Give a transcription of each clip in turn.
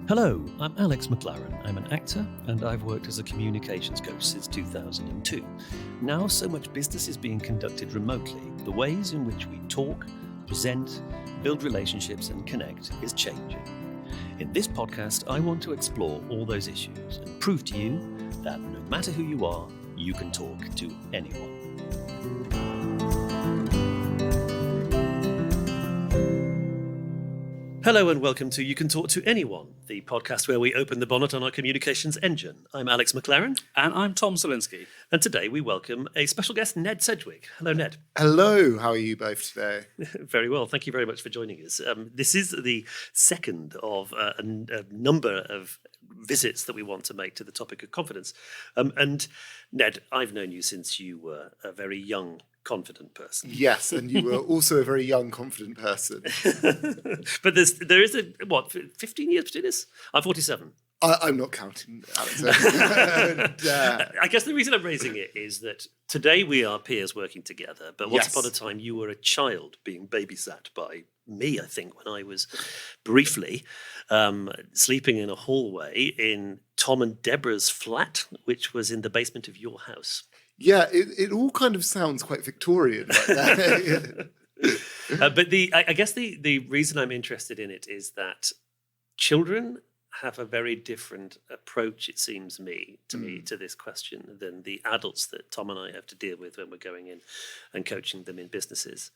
Hello, I'm Alex McLaren. I'm an actor and I've worked as a communications coach since 2002. Now so much business is being conducted remotely, the ways in which we talk, present, build relationships and connect is changing. In this podcast, I want to explore all those issues and prove to you that no matter who you are, you can talk to anyone. Hello and welcome to You Can Talk to Anyone, the podcast where we open the bonnet on our communications engine. I'm Alex McLaren. And I'm Tom Zielinski. And today we welcome a special guest, Ned Sedgwick. Hello, Ned. Hello, how are you both today? Very well, thank you very much for joining us. This is the second of a number of visits that we want to make to the topic of confidence. And Ned, I've known you since you were a very young confident person. Yes, and you were also a very young, confident person. But there is 15 years between us? I'm 47. I'm not counting, Alex. I guess the reason I'm raising it is that today we are peers working together, but once upon a time you were a child being babysat by me, I think, when I was briefly sleeping in a hallway in Tom and Deborah's flat, which was in the basement of your house. Yeah, it all kind of sounds quite Victorian like that. But I guess the reason I'm interested in it is that children have a very different approach, it seems to me, to this question than the adults that Tom and I have to deal with when we're going in and coaching them in businesses.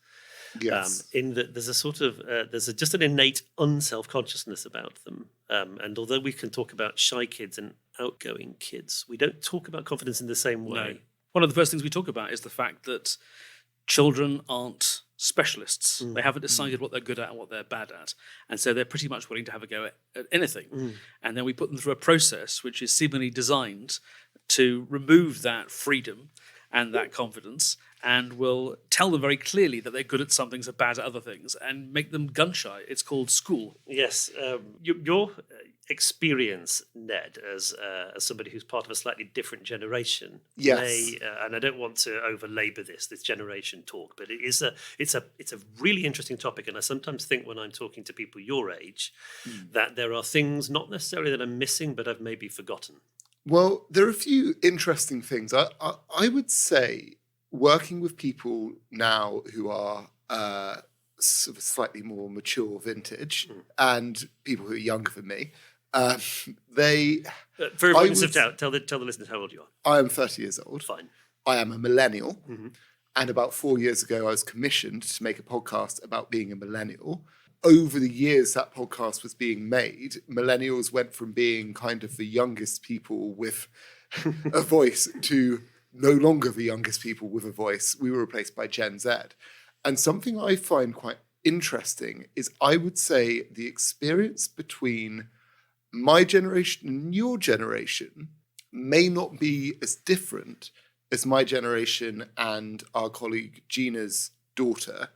Yes. In that there's a sort of, just an innate unself-consciousness about them. And although we can talk about shy kids and outgoing kids, we don't talk about confidence in the same way. No. One of the first things we talk about is the fact that children aren't specialists. They haven't decided what they're good at and what they're bad at. And so they're pretty much willing to have a go at anything. And then we put them through a process which is seemingly designed to remove that freedom and that confidence, and will tell them very clearly that they're good at some things and bad at other things, and make them gun-shy. It's called school. Yes. Your experience, Ned, as somebody who's part of a slightly different generation, Yes. and I don't want to over-labour this generation talk, but it's a really interesting topic, and I sometimes think when I'm talking to people your age that there are things not necessarily that I'm missing, but I've maybe forgotten. Well, there are a few interesting things. I would say working with people now who are sort of slightly more mature vintage and people who are younger than me, for avoidance of doubt, tell the listeners how old you are. I am 30 years old. Fine. I am a millennial. And about 4 years ago, I was commissioned to make a podcast about being a millennial. Over the years that podcast was being made, millennials went from being kind of the youngest people with a voice to no longer the youngest people with a voice. We were replaced by Gen Z. And something I find quite interesting is I would say the experience between my generation and your generation may not be as different as my generation and our colleague Gina's daughter,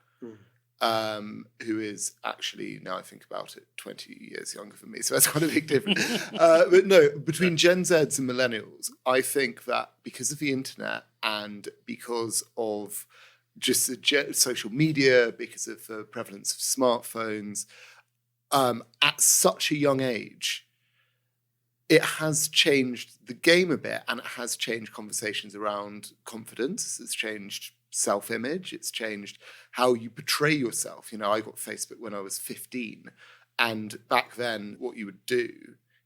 who is actually, now I think about it, 20 years younger than me. So that's quite a big difference. But no, between Gen Zs and millennials, I think that because of the internet and because of just the social media, because of the prevalence of smartphones, at such a young age, it has changed the game a bit, and it has changed conversations around confidence. It's changed self-image. It's changed how you portray yourself. You know, I got Facebook when I was 15, and back then what you would do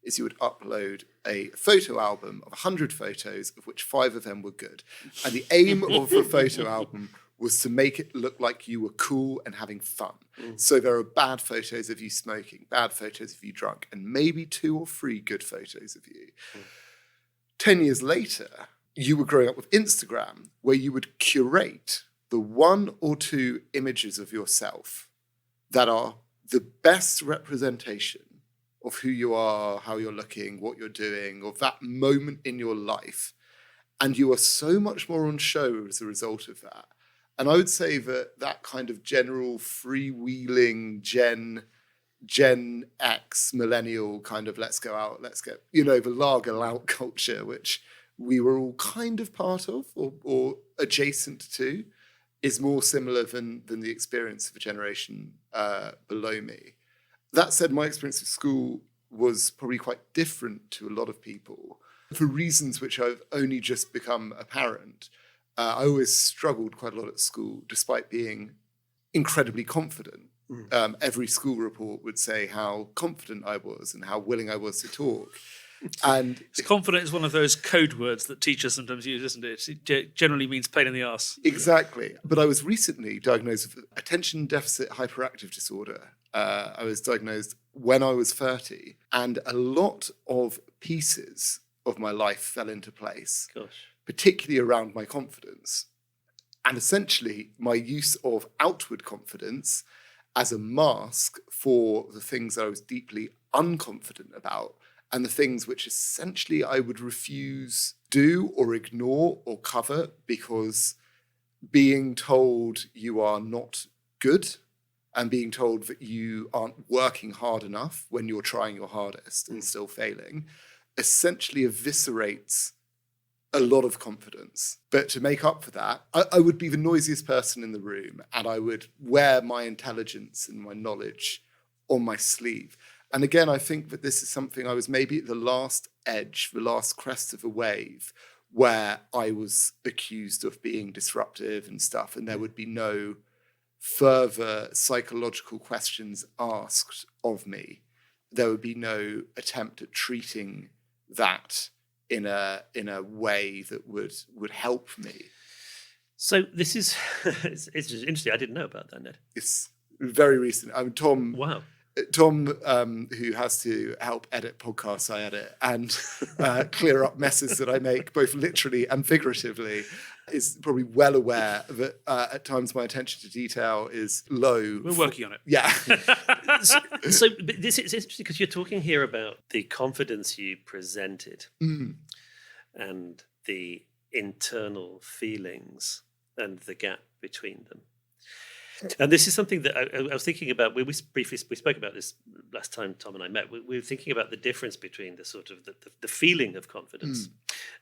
is you would upload a photo album of 100 photos, of which 5 of them were good. And the aim of the photo album was to make it look like you were cool and having fun. So there are bad photos of you smoking, bad photos of you drunk, and maybe 2 or 3 good photos of you. 10 years later, you were growing up with Instagram, where you would curate the 1 or 2 images of yourself that are the best representation of who you are, how you're looking, what you're doing, of that moment in your life. And you are so much more on show as a result of that. And I would say that that kind of general freewheeling Gen X millennial kind of let's go out, let's get, the lager lout culture, which we were all kind of part of or adjacent to, is more similar than the experience of a generation below me. That said, my experience of school was probably quite different to a lot of people for reasons which I've only just become apparent. I always struggled quite a lot at school, despite being incredibly confident. Every school report would say how confident I was and how willing I was to talk. And confident is one of those code words that teachers sometimes use, isn't it? It generally means pain in the arse. Exactly. But I was recently diagnosed with attention deficit hyperactive disorder. I was diagnosed when I was 30, and a lot of pieces of my life fell into place, particularly around my confidence. And essentially, my use of outward confidence as a mask for the things that I was deeply unconfident about, and the things which essentially I would refuse do or ignore or cover, because being told you are not good and being told that you aren't working hard enough when you're trying your hardest and still failing essentially eviscerates a lot of confidence. But to make up for that, I would be the noisiest person in the room, and I would wear my intelligence and my knowledge on my sleeve. And again, I think that this is something I was maybe at the last edge, the last crest of a wave, where I was accused of being disruptive and stuff, and there would be no further psychological questions asked of me. There would be no attempt at treating that in a way that would help me. So this is it's just interesting. I didn't know about that, Ned. It's very recent. I'm Tom. Wow. Tom, who has to help edit podcasts I edit and clear up messes that I make, both literally and figuratively, is probably well aware that at times my attention to detail is low. We're working on it. Yeah. So this is interesting because you're talking here about the confidence you presented and the internal feelings and the gap between them. And this is something that I was thinking about. We spoke about this last time Tom and I met. We were thinking about the difference between the sort of the feeling of confidence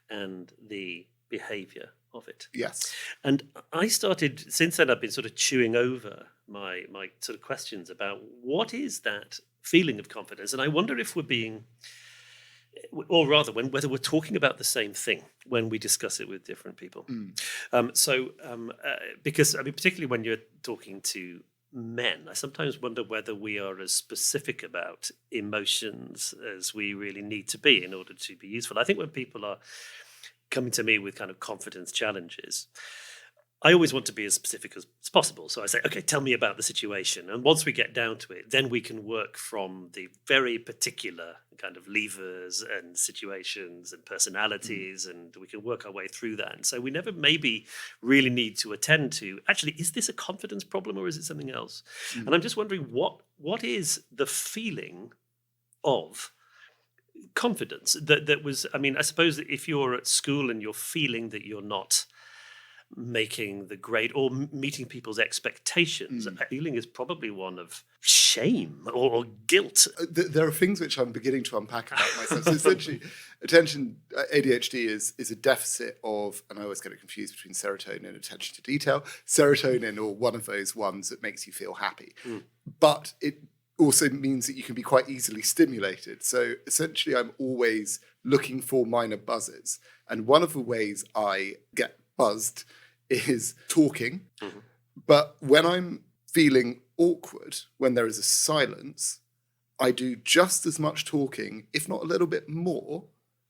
and the behaviour of it. Yes. And I started, since then I've been sort of chewing over my sort of questions about what is that feeling of confidence. And I wonder if we're being, or rather whether we're talking about the same thing when we discuss it with different people. Because I mean, particularly when you're talking to men, I sometimes wonder whether we are as specific about emotions as we really need to be in order to be useful. I think when people are coming to me with kind of confidence challenges, I always want to be as specific as possible. So I say, okay, tell me about the situation. And once we get down to it, then we can work from the very particular kind of levers and situations and personalities, and we can work our way through that. And so we never maybe really need to attend to, actually, is this a confidence problem or is it something else? And I'm just wondering, what is the feeling of confidence that was, I mean, I suppose that if you're at school and you're feeling that you're not making the grade or meeting people's expectations, a feeling is probably one of shame or guilt. There are things which I'm beginning to unpack about myself. So essentially, attention, ADHD is a deficit of, and I always get it confused between serotonin and attention to detail. Serotonin, or one of those ones that makes you feel happy. But it also means that you can be quite easily stimulated. So essentially, I'm always looking for minor buzzes. And one of the ways I get buzzed is talking. But when I'm feeling awkward, when there is a silence, I do just as much talking, if not a little bit more,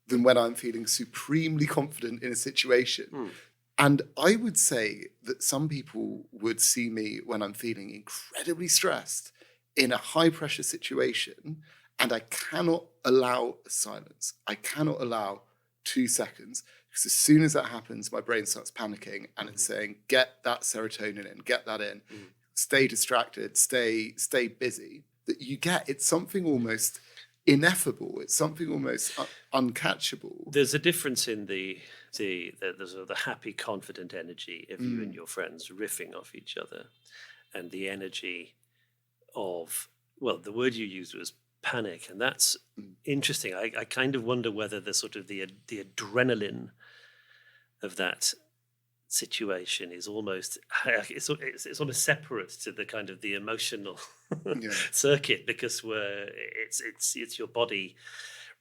than when I'm feeling supremely confident in a situation. And I would say that some people would see me when I'm feeling incredibly stressed in a high-pressure situation, and I cannot allow a silence. I cannot allow 2 seconds, because as soon as that happens, my brain starts panicking and it's saying, get that serotonin in, get that in, stay distracted, stay busy. That you get, it's something almost ineffable. It's something almost uncatchable. There's a difference in the sort of the happy, confident energy of you and your friends riffing off each other, and the energy of, well, the word you used was panic, and that's interesting. I kind of wonder whether the sort of the adrenaline of that situation is almost it's almost separate to the kind of the emotional circuit, because it's your body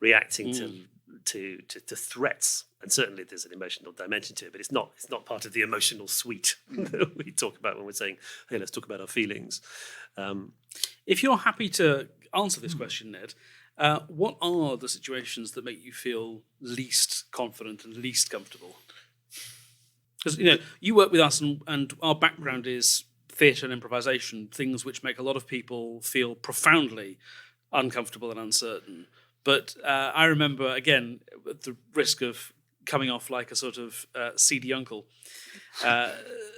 reacting to threats, and certainly there's an emotional dimension to it, but it's not part of the emotional suite that we talk about when we're saying, hey, let's talk about our feelings. If you're happy to answer this question, Ned, what are the situations that make you feel least confident and least comfortable? Because you work with us, and our background is theatre and improvisation, things which make a lot of people feel profoundly uncomfortable and uncertain. But I remember, again, at the risk of coming off like a sort of seedy uncle,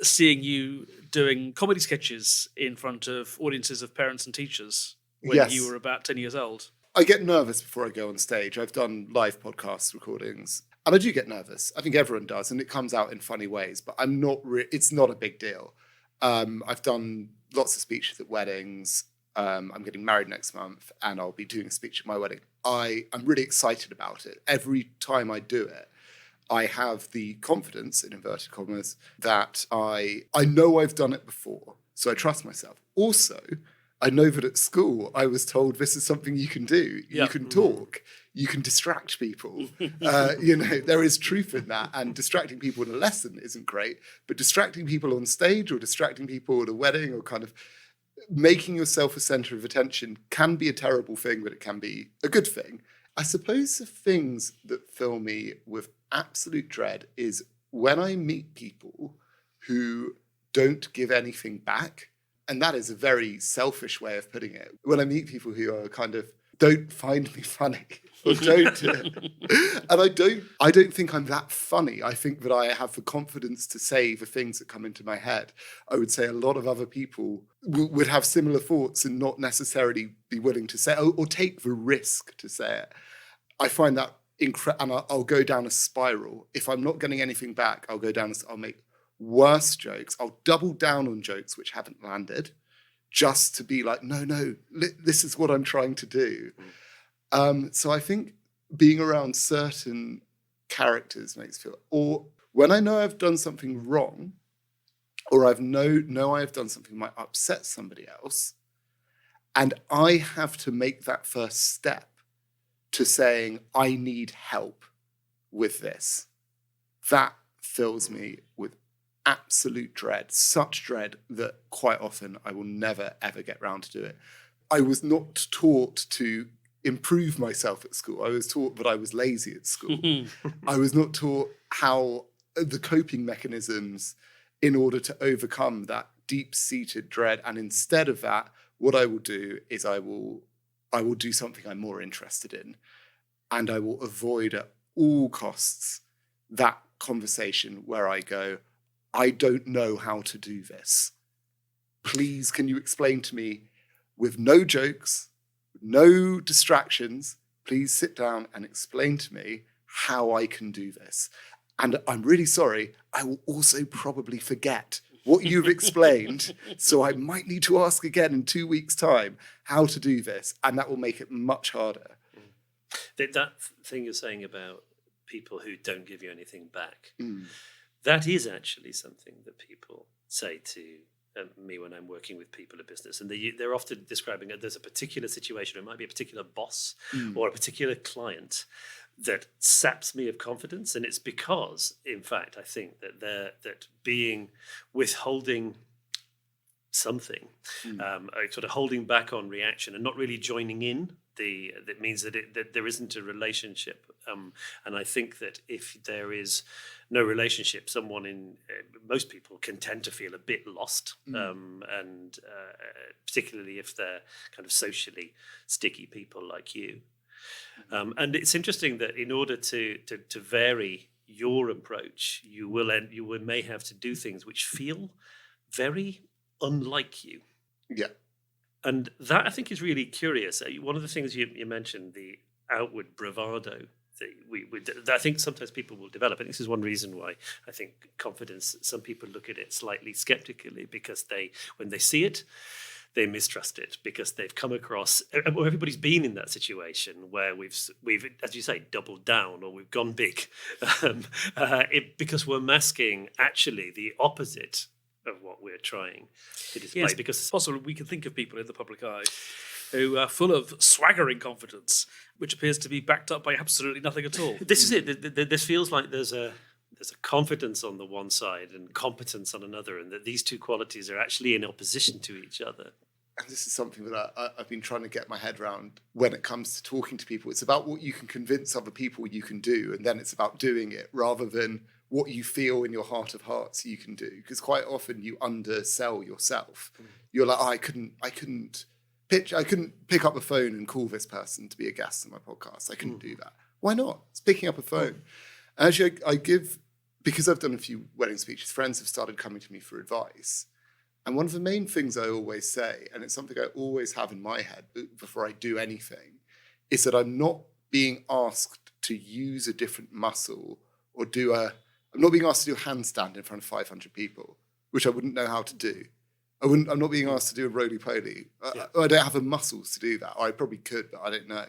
seeing you doing comedy sketches in front of audiences of parents and teachers when you were about 10 years old. I get nervous before I go on stage. I've done live podcast recordings, and I do get nervous. I think everyone does, and it comes out in funny ways, but I'm not. It's not a big deal. I've done lots of speeches at weddings. I'm getting married next month, and I'll be doing a speech at my wedding. I'm really excited about it. Every time I do it, I have the confidence, in inverted commas, that I know I've done it before, so I trust myself. Also, I know that at school I was told this is something you can do. You can talk. You can distract people. There is truth in that. And distracting people in a lesson isn't great. But distracting people on stage or distracting people at a wedding or kind of making yourself a centre of attention can be a terrible thing, but it can be a good thing. I suppose the things that fill me with absolute dread is when I meet people who don't give anything back. And that is a very selfish way of putting it. When I meet people who are kind of don't find me funny or don't, and I don't think I'm that funny. I think that I have the confidence to say the things that come into my head. I would say a lot of other people would have similar thoughts and not necessarily be willing to say or take the risk to say it. I find that and I'll go down a spiral. If I'm not getting anything back, I'll go down. I'll make worse jokes. I'll double down on jokes which haven't landed, just to be like, no, this is what I'm trying to do. So I think being around certain characters makes me feel, or when I know I've done something wrong, or I know I've done something that might upset somebody else, and I have to make that first step to saying, I need help with this, that fills me with absolute dread, such dread that quite often I will never, ever get round to do it. I was not taught to improve myself at school. I was taught that I was lazy at school. I was not taught how the coping mechanisms in order to overcome that deep-seated dread. And instead of that, what I will do is I will do something I'm more interested in, and I will avoid at all costs that conversation where I go, I don't know how to do this. Please, can you explain to me with no jokes, no distractions? Please sit down and explain to me how I can do this. And I'm really sorry, I will also probably forget what you've explained. So I might need to ask again in 2 weeks' time how to do this. And that will make it much harder. That thing you're saying about people who don't give you anything back, that is actually something that people say to me when I'm working with people in business. And they're often describing it, there's a particular situation, it might be a particular boss or a particular client that saps me of confidence. And it's because, in fact, I think that withholding something, sort of holding back on reaction and not really joining in, that means that there isn't a relationship. And I think that if there is no relationship, most people can tend to feel a bit lost, and particularly if they're kind of socially sticky people like you. And it's interesting that in order to vary your approach, you may have to do things which feel very unlike you. Yeah. And that, I think, is really curious. One of the things you mentioned, the outward bravado that I think sometimes people will develop. And this is one reason why I think confidence, some people look at it slightly skeptically, because when they see it, they mistrust it because they've come across, well, everybody's been in that situation where we've, as you say, doubled down or we've gone big because we're masking actually the opposite of what we're trying to display. Yes, because possibly we can think of people in the public eye who are full of swaggering confidence, which appears to be backed up by absolutely nothing at all. this is it. This feels like there's a confidence on the one side and competence on another, and that these two qualities are actually in opposition to each other. And this is something that I've been trying to get my head around when it comes to talking to people. It's about what you can convince other people you can do, and then it's about doing it rather than what you feel in your heart of hearts you can do. Because quite often you undersell yourself. You're like, I couldn't pick up the phone and call this person to be a guest on my podcast. I couldn't do that. Why not? It's picking up a phone. And actually, because I've done a few wedding speeches, friends have started coming to me for advice. And one of the main things I always say, and it's something I always have in my head before I do anything, is that I'm not being asked to use a different muscle or I'm not being asked to do a handstand in front of 500 people, which I wouldn't know how to do. I'm not being asked to do a roly-poly. I don't have the muscles to do that. Or I probably could, but I don't know.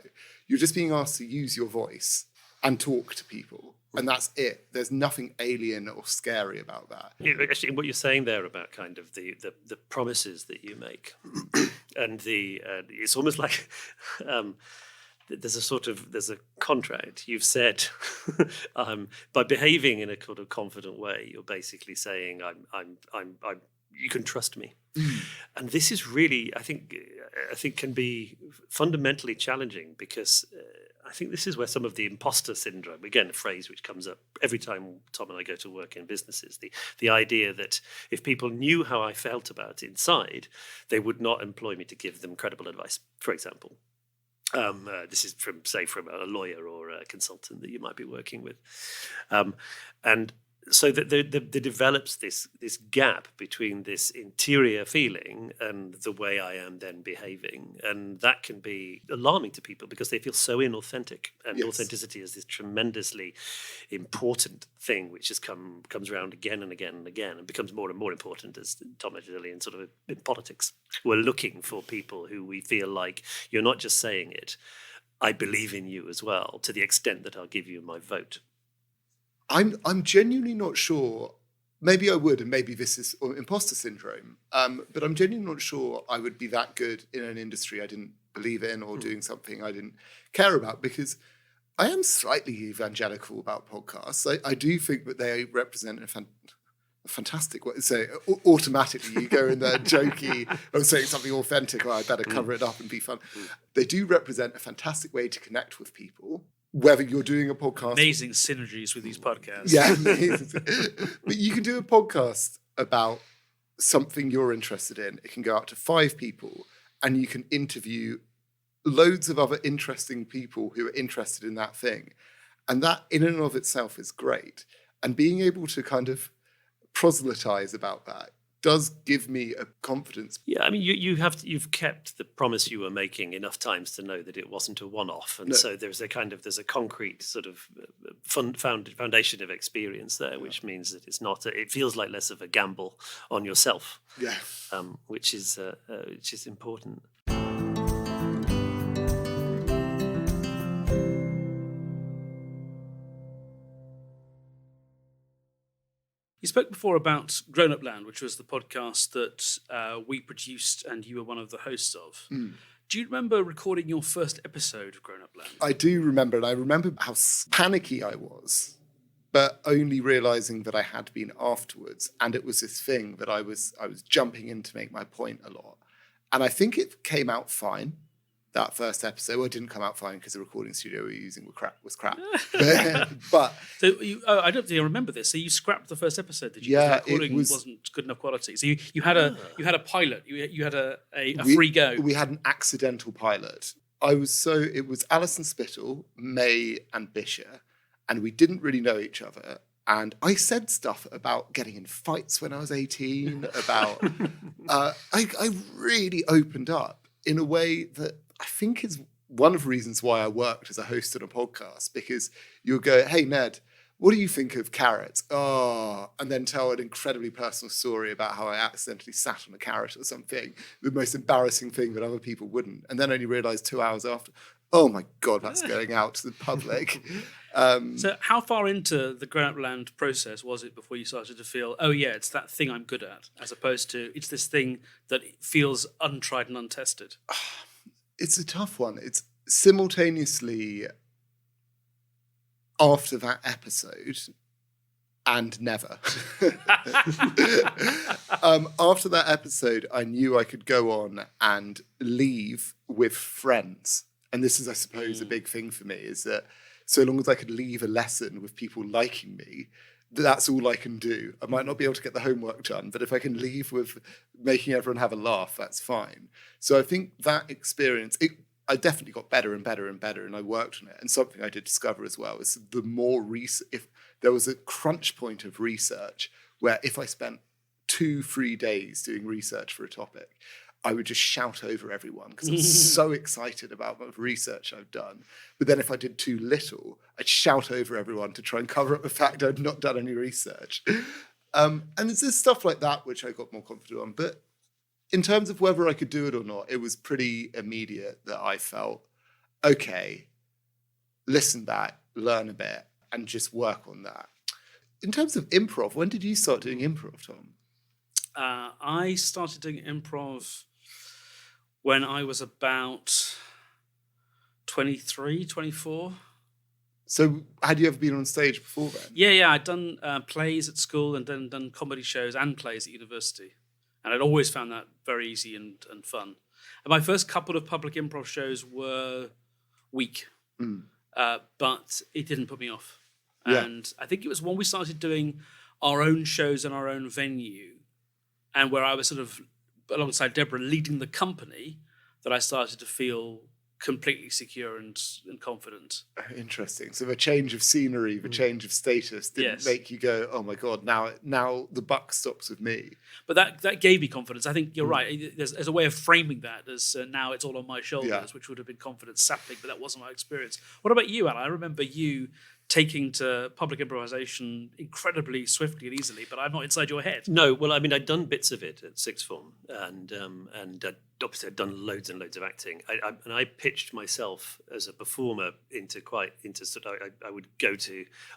You're just being asked to use your voice and talk to people. And that's it. There's nothing alien or scary about that. Actually, what you're saying there about kind of the promises that you make, and it's almost like there's a contract. You've said by behaving in a kind of confident way, you're basically saying I'm you can trust me. And this is really, I think can be fundamentally challenging because I think this is where some of the imposter syndrome, again, a phrase which comes up every time Tom and I go to work in businesses, the idea that if people knew how I felt about inside, they would not employ me to give them credible advice, for example. This is from a lawyer or a consultant that you might be working with. And so there develops this gap between this interior feeling and the way I am then behaving. And that can be alarming to people because they feel so inauthentic. And authenticity is this tremendously important thing which just comes around again and again and again and becomes more and more important, as Tom mentioned earlier, in politics. We're looking for people who we feel like you're not just saying it, I believe in you as well, to the extent that I'll give you my vote. I'm genuinely not sure. Maybe I would, and maybe this is imposter syndrome. But I'm genuinely not sure I would be that good in an industry I didn't believe in or doing something I didn't care about, because I am slightly evangelical about podcasts. I do think that they represent a fantastic way. So automatically you go in there jokey, I'm saying something authentic, or I better cover it up and be fun. They do represent a fantastic way to connect with people. Whether you're doing a podcast... Amazing synergies with these podcasts. Yeah, amazing. But you can do a podcast about something you're interested in. It can go out to 5 people and you can interview loads of other interesting people who are interested in that thing. And that in and of itself is great. And being able to kind of proselytize about that does give me a confidence. Yeah, I mean, you've kept the promise you were making enough times to know that it wasn't a one-off, and so there's a concrete sort of foundation of experience there, which means that it's not. It feels like less of a gamble on yourself. Yeah, which is important. You spoke before about Grown Up Land, which was the podcast that we produced and you were one of the hosts of. Do you remember recording your first episode of Grown Up Land? I do remember, and I remember how panicky I was, but only realising that I had been afterwards. And it was this thing that I was jumping in to make my point a lot. And I think it came out fine. That first episode, well, it didn't come out fine because the recording studio we were using was crap. But so I don't think I remember this. So you scrapped the first episode, did you? Yeah, the recording wasn't good enough quality. So you had a pilot. You had a free go. We had an accidental pilot. It was Alison Spittle, May, and Bisher, and we didn't really know each other. And I said stuff about getting in fights when I was 18. About I really opened up in a way that I think is one of the reasons why I worked as a host on a podcast, because you'll go, hey, Ned, what do you think of carrots? Oh, and then tell an incredibly personal story about how I accidentally sat on a carrot or something, the most embarrassing thing that other people wouldn't. And then only realised 2 hours after, oh my God, that's going out to the public. So how far into the grown-up land process was it before you started to feel, oh yeah, it's that thing I'm good at, as opposed to it's this thing that feels untried and untested? It's a tough one. It's simultaneously after that episode and never. After that episode, I knew I could go on and leave with friends. And this is, I suppose, a big thing for me, is that so long as I could leave a lesson with people liking me, that's all I can do. I might not be able to get the homework done, but if I can leave with making everyone have a laugh, that's fine. So I think that experience, I definitely got better and better and better, and I worked on it. And something I did discover as well is the more if there was a crunch point of research where if I spent 2-3 days doing research for a topic, I would just shout over everyone because I was so excited about the research I've done. But then if I did too little, I'd shout over everyone to try and cover up the fact I'd not done any research. And it's just stuff like that which I got more confident on. But in terms of whether I could do it or not, it was pretty immediate that I felt, okay, listen back, learn a bit, and just work on that. In terms of improv, when did you start doing improv, Tom? I started doing improv when I was about 23, 24. So had you ever been on stage before then? Yeah. I'd done plays at school and then done comedy shows and plays at university. And I'd always found that very easy and fun. And my first couple of public improv shows were weak, but it didn't put me off. Yeah. And I think it was when we started doing our own shows in our own venue, and where I was sort of, alongside Deborah, leading the company, that I started to feel completely secure and confident. Interesting. So the change of scenery, the change of status didn't make you go, oh my God, now the buck stops with me. But that gave me confidence. I think you're right. There's a way of framing that as now it's all on my shoulders, which would have been confidence sapping, but that wasn't my experience. What about you, Alan? I remember you taking to public improvisation incredibly swiftly and easily, but I'm not inside your head. No, well, I mean, I'd done bits of it at sixth form, and obviously I'd done loads and loads of acting. I pitched myself as a performer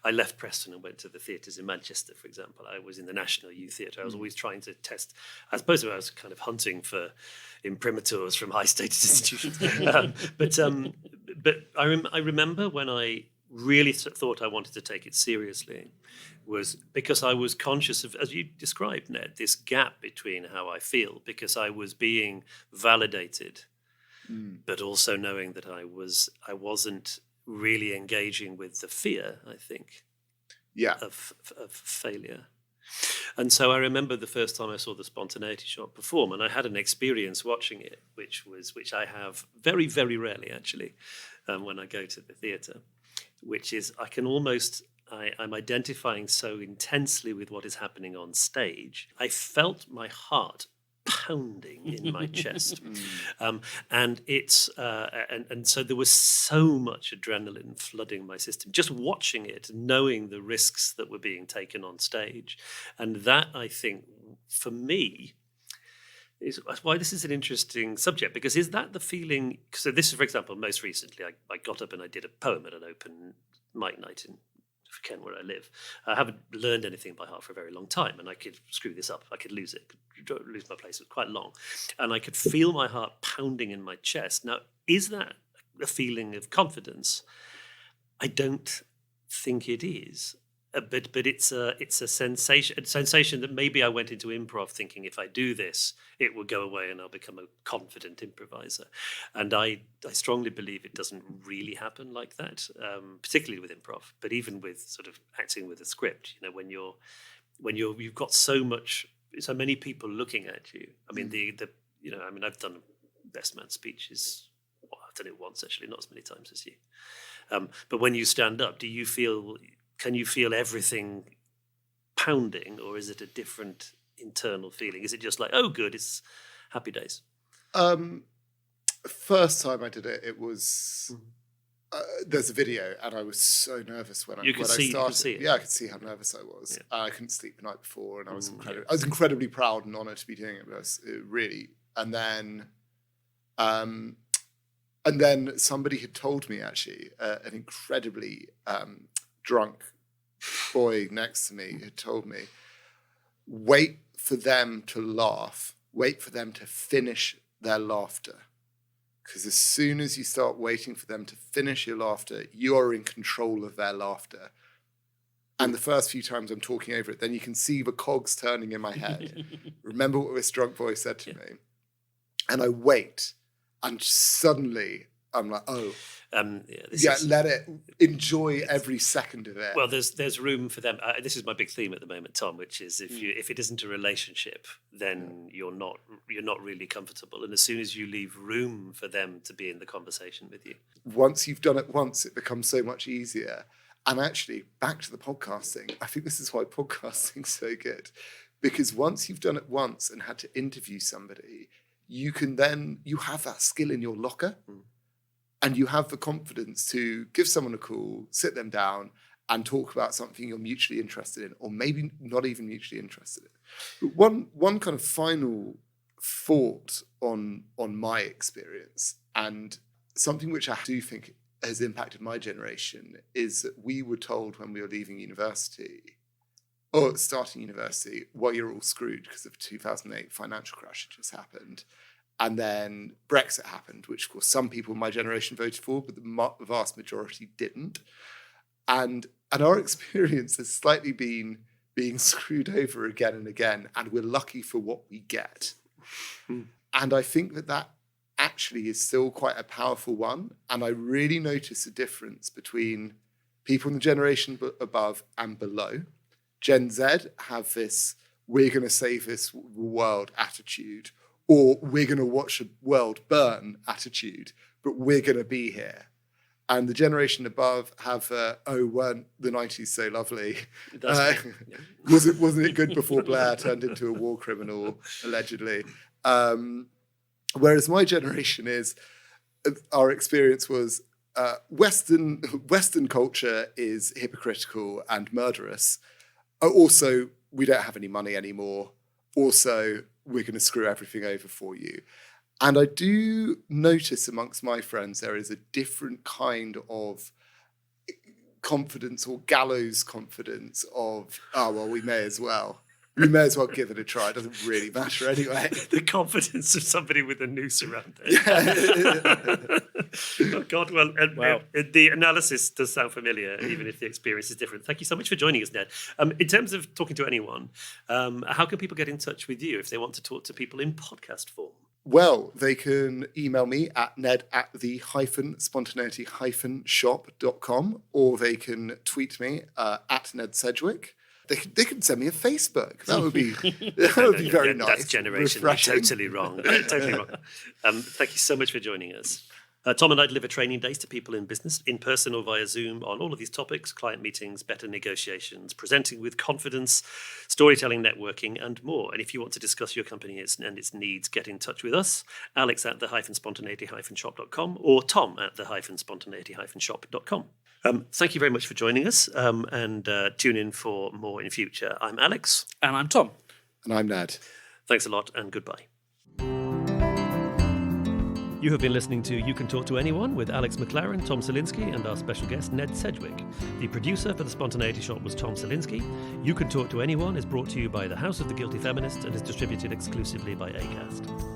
I left Preston and went to the theatres in Manchester, for example. I was in the National Youth Theatre. I was always trying to test. I suppose I was kind of hunting for imprimaturs from high status institutions. But I remember when I really thought I wanted to take it seriously was because I was conscious of, as you described, Ned, this gap between how I feel, because I was being validated, but also knowing that I wasn't really engaging with the fear, I think, of failure. And so I remember the first time I saw the Spontaneity Shop perform, and I had an experience watching it, which I have very, very rarely, actually, when I go to the theatre, which is I'm identifying so intensely with what is happening on stage. I felt my heart pounding in my chest, and so there was so much adrenaline flooding my system just watching it, knowing the risks that were being taken on stage, and that, I think, for me, is why this is an interesting subject, because is that the feeling? So this is, for example, most recently, I got up and I did a poem at an open mic night in Kent, where I live. I haven't learned anything by heart for a very long time, and I could screw this up. I could lose it, lose my place. It was quite long, and I could feel my heart pounding in my chest. Now, is that a feeling of confidence? I don't think it is. But it's a sensation that maybe I went into improv thinking if I do this, it will go away and I'll become a confident improviser. And I strongly believe it doesn't really happen like that, particularly with improv, but even with sort of acting with a script. You know, when you've got so many people looking at you. I mean, I've done best man speeches. Well, I've done it once actually, not as many times as you. But when you stand up, can you feel everything pounding, or is it a different internal feeling? Is it just like, oh, good, it's happy days? First time I did it, it was there's a video, and I was so nervous when I started. You could see it. Yeah, I could see how nervous I was. Yeah. I couldn't sleep the night before, and I was incredibly proud and honoured to be doing it. But I was really, and then somebody had told me, actually, an incredibly drunk boy next to me had told me, wait for them to laugh, wait for them to finish their laughter. Because as soon as you start waiting for them to finish your laughter, you are in control of their laughter. And the first few times I'm talking over it, then you can see the cogs turning in my head. Remember what this drunk boy said to me? And I wait, and suddenly I'm like, let it, enjoy every second of it. Well, there's room for them. This is my big theme at the moment, Tom, which is if it isn't a relationship, then you're not really comfortable. And as soon as you leave room for them to be in the conversation with you, once you've done it once, it becomes so much easier. And actually, back to the podcasting, I think this is why podcasting's so good, because once you've done it once and had to interview somebody, you have that skill in your locker. And you have the confidence to give someone a call, sit them down, and talk about something you're mutually interested in, or maybe not even mutually interested in. But one kind of final thought on my experience, and something which I do think has impacted my generation, is that we were told when we were leaving university, or starting university, well, you're all screwed because of the 2008 financial crash that just happened. And then Brexit happened, which, of course, some people in my generation voted for, but the vast majority didn't. And our experience has slightly been being screwed over again and again, and we're lucky for what we get. And I think that actually is still quite a powerful one. And I really notice a difference between people in the generation above and below. Gen Z have this, we're going to save this world attitude, or we're going to watch the world burn attitude, but we're going to be here. And the generation above have, weren't the 90s so lovely? Wasn't it good before Blair turned into a war criminal, allegedly? Whereas my generation our experience was Western culture is hypocritical and murderous. Also, we don't have any money anymore. Also, we're going to screw everything over for you. And I do notice amongst my friends there is a different kind of confidence, or gallows confidence of, we may as well give it a try. It doesn't really matter anyway. The confidence of somebody with a noose around their Oh, God. Well, wow. The analysis does sound familiar, even if the experience is different. Thank you so much for joining us, Ned. In terms of talking to anyone, how can people get in touch with you if they want to talk to people in podcast form? Well, they can email me at ned@the-spontaneity-shop.com, or they can tweet me at Ned Sedgwick. They can send me a Facebook. That would be very nice. That's generation totally wrong. Totally wrong. Thank you so much for joining us. Tom and I deliver training days to people in business, in person or via Zoom, on all of these topics: client meetings, better negotiations, presenting with confidence, storytelling, networking, and more. And if you want to discuss your company and its needs, get in touch with us, Alex at the-spontaneity-shop.com, or Tom at the-spontaneity-shop.com. Thank you very much for joining us, and tune in for more in future. I'm Alex. And I'm Tom. And I'm Ned. Thanks a lot, and goodbye. You have been listening to You Can Talk to Anyone with Alex McLaren, Tom Selinsky, and our special guest, Ned Sedgwick. The producer for The Spontaneity Shop was Tom Selinsky. You Can Talk to Anyone is brought to you by the House of the Guilty Feminist and is distributed exclusively by Acast.